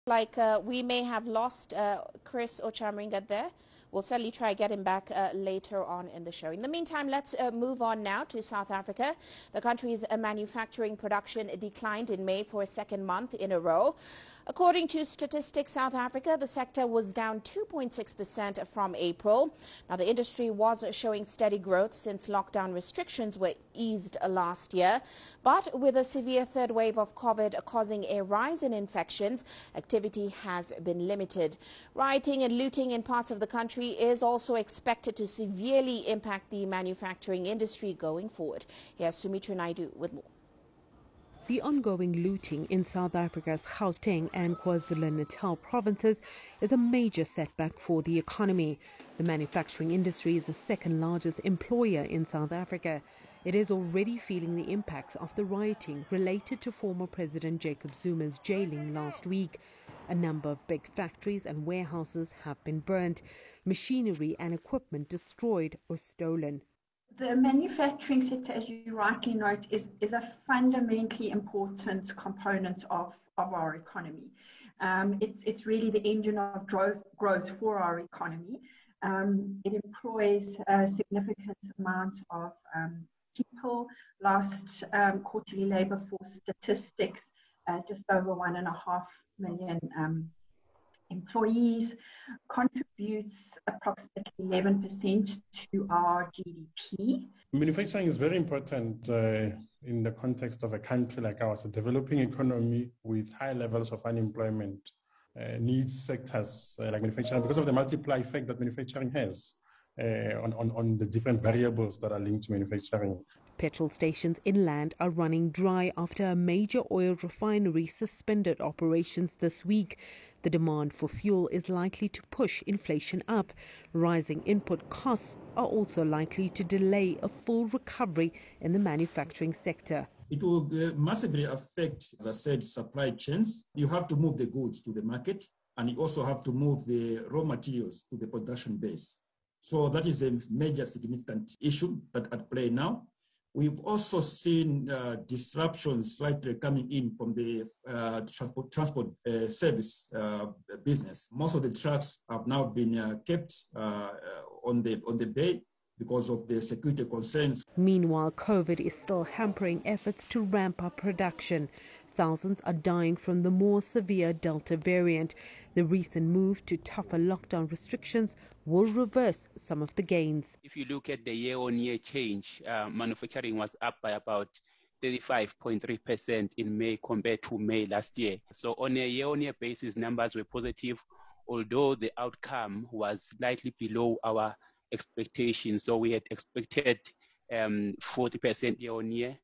Like we may have lost Chris Ochamaringa there. We'll certainly try to get him back later on in the show. In the meantime, let's move on now to South Africa. The country's manufacturing production declined in May for a second month in a row. According to Statistics South Africa, the sector was down 2.6% from April. Now, the industry was showing steady growth since lockdown restrictions were eased last year. But with a severe third wave of COVID causing a rise in infections, activity has been limited. Rioting and looting in parts of the country is also expected to severely impact the manufacturing industry going forward. Here's Sumitra Naidu with more. The ongoing looting in South Africa's Gauteng and KwaZulu-Natal provinces is a major setback for the economy. The manufacturing industry is the second largest employer in South Africa. It is already feeling the impacts of the rioting related to former President Jacob Zuma's jailing last week. A number of big factories and warehouses have been burnt, machinery and equipment destroyed or stolen. The manufacturing sector, as you rightly note, is a fundamentally important component of our economy. It's really the engine of growth for our economy. It employs a significant amount of people. Last quarterly labour force statistics, just over 1.5 million employees, contributes approximately 11% to our GDP. Manufacturing is very important in the context of a country like ours, a developing economy with high levels of unemployment. Needs sectors like manufacturing because of the multiplier effect that manufacturing has on the different variables that are linked to manufacturing. Petrol stations inland are running dry after a major oil refinery suspended operations this week. The demand for fuel is likely to push inflation up. Rising input costs are also likely to delay a full recovery in the manufacturing sector. It will massively affect, as I said, supply chains. You have to move the goods to the market, and you also have to move the raw materials to the production base. So that is a major significant issue that at play now. We've also seen disruptions slightly coming in from the transport service business. Most of the trucks have now been kept on the bay because of the security concerns. Meanwhile, COVID is still hampering efforts to ramp up production. Thousands are dying from the more severe Delta variant. The recent move to tougher lockdown restrictions will reverse some of the gains. If you look at the year-on-year change, manufacturing was up by about 35.3% in May compared to May last year. So on a year-on-year basis, numbers were positive, although the outcome was slightly below our expectations. So we had expected 40% year-on-year,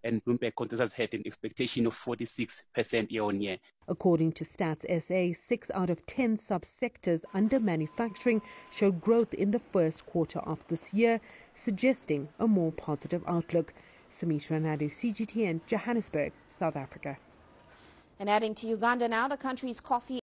and Bloomberg Consensus had an expectation of 46% year-on-year. According to Stats SA, 6 out of 10 subsectors under manufacturing showed growth in the first quarter of this year, suggesting a more positive outlook. Sumitra Naidu, CGTN, Johannesburg, South Africa. And adding to Uganda now, the country's coffee